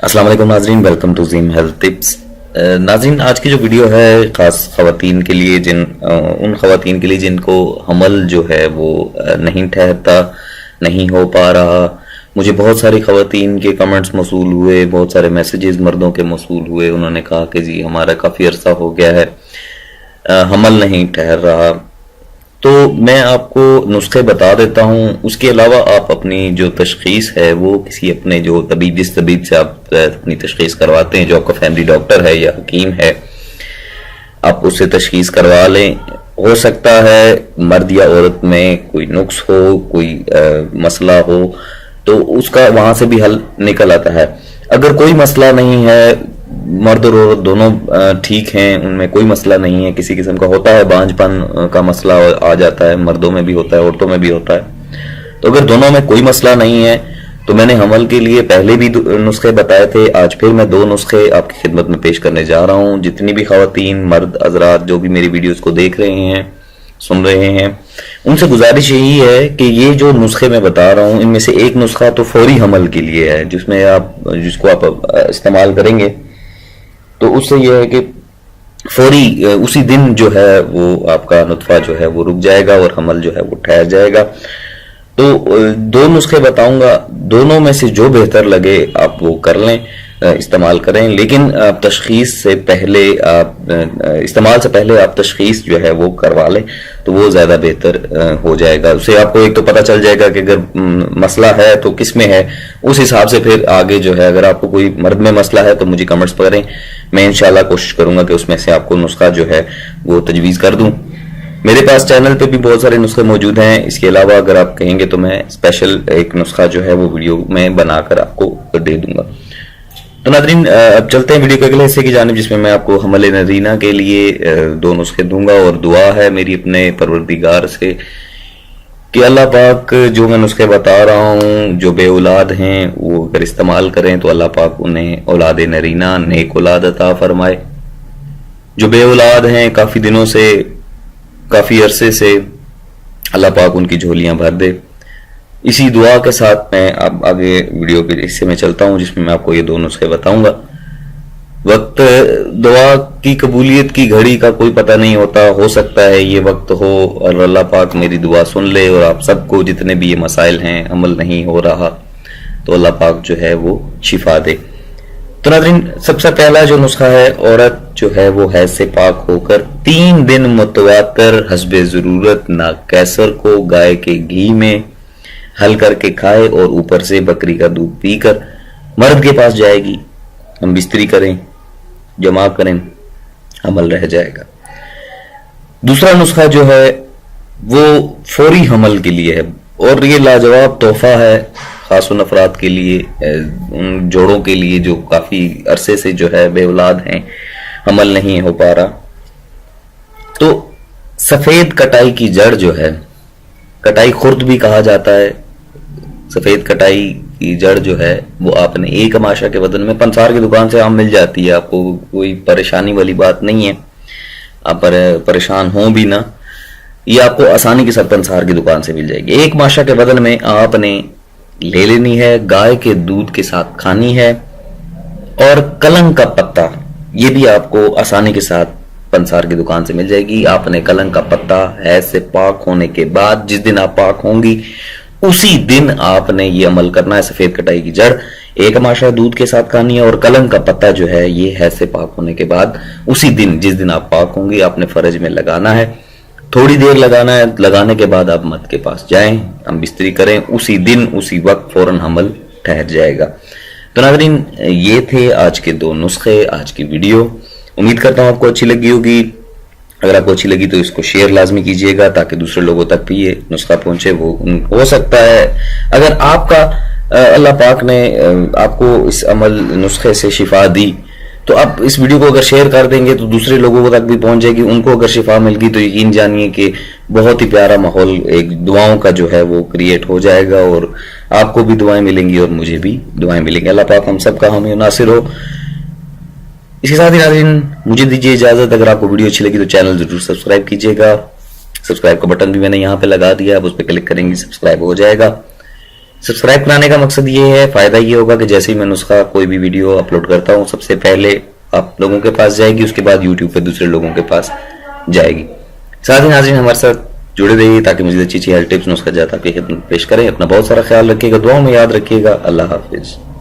السلام علیکم ناظرین، ویلکم ٹو زیم ہیلتھ ٹپس۔ ناظرین، آج کی جو ویڈیو ہے خاص خواتین کے لیے، ان خواتین کے لیے جن کو حمل جو ہے وہ نہیں ٹھہرتا، نہیں ہو پا رہا۔ مجھے بہت ساری خواتین کے کمنٹس موصول ہوئے، بہت سارے میسیجز مردوں کے موصول ہوئے، انہوں نے کہا کہ جی ہمارا کافی عرصہ ہو گیا ہے، حمل نہیں ٹھہر رہا۔ تو میں آپ کو نسخے بتا دیتا ہوں، اس کے علاوہ آپ اپنی جو تشخیص ہے وہ کسی اپنے جو طبیب، جس طبیب سے آپ اپنی تشخیص کرواتے ہیں، جو آپ کا فیملی ڈاکٹر ہے یا حکیم ہے، آپ اس سے تشخیص کروا لیں۔ ہو سکتا ہے مرد یا عورت میں کوئی نقص ہو، کوئی مسئلہ ہو، تو اس کا وہاں سے بھی حل نکل آتا ہے۔ اگر کوئی مسئلہ نہیں ہے، مرد اور عورت دونوں ٹھیک ہیں، ان میں کوئی مسئلہ نہیں ہے، کسی قسم کا ہوتا ہے بانجھ پن کا مسئلہ آ جاتا ہے، مردوں میں بھی ہوتا ہے، عورتوں میں بھی ہوتا ہے، تو اگر دونوں میں کوئی مسئلہ نہیں ہے تو میں نے حمل کے لیے پہلے بھی نسخے بتائے تھے، آج پھر میں 2 نسخے آپ کی خدمت میں پیش کرنے جا رہا ہوں۔ جتنی بھی خواتین، مرد حضرات جو بھی میری ویڈیوز کو دیکھ رہے ہیں، سن رہے ہیں، ان سے گزارش یہی ہے کہ یہ جو نسخے میں بتا رہا ہوں، ان میں سے ایک نسخہ تو فوری حمل کے لیے ہے، جس کو آپ استعمال کریں گے تو اس سے یہ ہے کہ فوری اسی دن جو ہے وہ آپ کا نطفہ جو ہے وہ رک جائے گا اور حمل جو ہے وہ ٹھہر جائے گا۔ تو 2 نسخے بتاؤں گا، دونوں میں سے جو بہتر لگے آپ وہ کر لیں، استعمال کریں، لیکن تشخیص سے پہلے استعمال سے پہلے آپ تشخیص جو ہے وہ کروا لیں تو وہ زیادہ بہتر ہو جائے گا۔ اس سے آپ کو ایک تو پتہ چل جائے گا کہ اگر مسئلہ ہے تو کس میں ہے، اس حساب سے پھر آگے جو ہے، اگر آپ کو کوئی مرد میں مسئلہ ہے تو مجھے کمنٹس کریں، میں انشاءاللہ کوشش کروں گا کہ اس میں سے آپ کو نسخہ جو ہے وہ تجویز کر دوں۔ میرے پاس چینل پہ بھی بہت سارے نسخے موجود ہیں، اس کے علاوہ اگر آپ کہیں گے تو میں اسپیشل ایک نسخہ جو ہے وہ ویڈیو میں بنا کر آپ کو دے دوں گا۔ تو ناظرین، اب چلتے ہیں ویڈیو کے اگلے حصے کی جانب، جس میں میں آپ کو حمل نرینہ کے لیے 2 نسخے دوں گا، اور دعا ہے میری اپنے پروردگار سے کہ اللہ پاک جو میں نسخے بتا رہا ہوں، جو بے اولاد ہیں وہ اگر استعمال کریں تو اللہ پاک انہیں اولاد نرینہ، نیک اولاد عطا فرمائے۔ جو بے اولاد ہیں کافی دنوں سے، کافی عرصے سے، اللہ پاک ان کی جھولیاں بھر دے۔ اسی دعا کے ساتھ میں اب آگے ویڈیو کے حصے میں چلتا ہوں، جس میں میں آپ کو یہ 2 نسخے بتاؤں گا۔ وقت دعا کی قبولیت کی گھڑی کا کوئی پتہ نہیں ہوتا، ہو سکتا ہے یہ وقت ہو اور اللہ پاک میری دعا سن لے اور آپ سب کو جتنے بھی یہ مسائل ہیں، عمل نہیں ہو رہا، تو اللہ پاک جو ہے وہ شفا دے۔ تو ناظرین، سب سے پہلا جو نسخہ ہے، عورت جو ہے وہ حیض سے پاک ہو کر 3 دن متواتر حسب ضرورت ناکیسر کو گائے کے گھی میں حل کر کے کھائے اور اوپر سے بکری کا دودھ پی کر مرد کے پاس جائے گی، ہم بستری کریں، جمع کریں، حمل رہ جائے گا۔ دوسرا نسخہ جو ہے وہ فوری حمل کے لیے ہے، اور یہ لاجواب تحفہ ہے خاص ان افراد کے لیے، ان جوڑوں کے لیے جو کافی عرصے سے جو ہے بے اولاد ہیں، حمل نہیں ہو پا رہا۔ تو سفید کٹائی کی جڑ جو ہے، کٹائی خرد بھی کہا جاتا ہے، سفید کٹائی کی جڑ جو ہے وہ آپ نے 1 اماشا کے وزن میں پنسار کی دکان سے عام مل جاتی ہے، آپ کو کوئی پریشانی والی بات نہیں ہے، آپ پریشان ہوں بھی نہ، یہ آپ کو آسانی کے ساتھ پنسار کی دکان سے مل جائے گی۔ 1 ماشا کے وزن میں آپ نے لے لینی ہے، گائے کے دودھ کے ساتھ کھانی ہے، اور کلنگ کا پتا یہ بھی آپ کو آسانی کے ساتھ پنسار کی دکان سے مل جائے گی۔ آپ نے کلنگ کا پتا حیض سے پاک ہونے کے بعد، جس دن آپ پاک ہوں گی اسی دن آپ نے یہ عمل کرنا ہے۔ سفید کٹائی کی جڑ 1 اماشا دودھ کے ساتھ کھانی ہے، اور کلنگ کا پتا جو ہے یہ حیض سے پاک ہونے کے بعد اسی دن، جس دن آپ پاک ہوں گی، آپ نے فرج میں لگانا ہے۔ تھوڑی دیر لگانا ہے، لگانے کے بعد آپ مرد کے پاس جائیں، ہم بستری کریں، اسی دن اسی وقت فوراً حمل ٹھہر جائے گا۔ تو ناظرین، یہ تھے آج کے 2 نسخے، آج کی ویڈیو۔ امید کرتا ہوں آپ کو اچھی لگی ہوگی۔ اگر آپ کو اچھی لگی تو اس کو شیئر لازمی کیجیے گا تاکہ دوسرے لوگوں تک بھی یہ نسخہ پہنچے۔ وہ ہو سکتا ہے اگر آپ کا اللہ پاک نے آپ کو اس عمل نسخے سے شفا دی تو آپ اس ویڈیو کو اگر شیئر کر دیں گے تو دوسرے لوگوں تک بھی پہنچ جائے گی، ان کو اگر شفا مل گئی تو یقین جانیے کہ بہت ہی پیارا ماحول ایک دعاؤں کا جو ہے وہ کریٹ ہو جائے گا، اور آپ کو بھی دعائیں ملیں گی اور مجھے بھی دعائیں ملیں گی۔ اللہ پاک ہم سب کا حامی و ناصر ہو۔ اس کے ساتھ ہی ناظرین مجھے دیجیے اجازت، اگر آپ کو ویڈیو اچھی لگی تو چینل ضرور سبسکرائب کیجیے گا۔ سبسکرائب کا بٹن بھی میں نے یہاں پہ لگا دیا، آپ اس پہ کلک کریں گے، سبسکرائب ہو جائے گا۔ سبسکرائب کرانے کا مقصد یہ ہے، فائدہ یہ ہوگا کہ جیسے ہی میں نسخہ کوئی بھی ویڈیو اپلوڈ کرتا ہوں سب سے پہلے آپ لوگوں کے پاس جائے گی، اس کے بعد یوٹیوب پہ دوسرے لوگوں کے پاس جائے گی۔ ساتھ ہی ناظرین ہمارے ساتھ جڑے رہیے تاکہ مزید اچھی ہیلتھ ٹپس نسخہ جات آپ کی خدمت پیش کریں۔ اپنا بہت سارا خیال رکھیے گا، دعاؤں میں یاد رکھیے گا۔ اللہ حافظ۔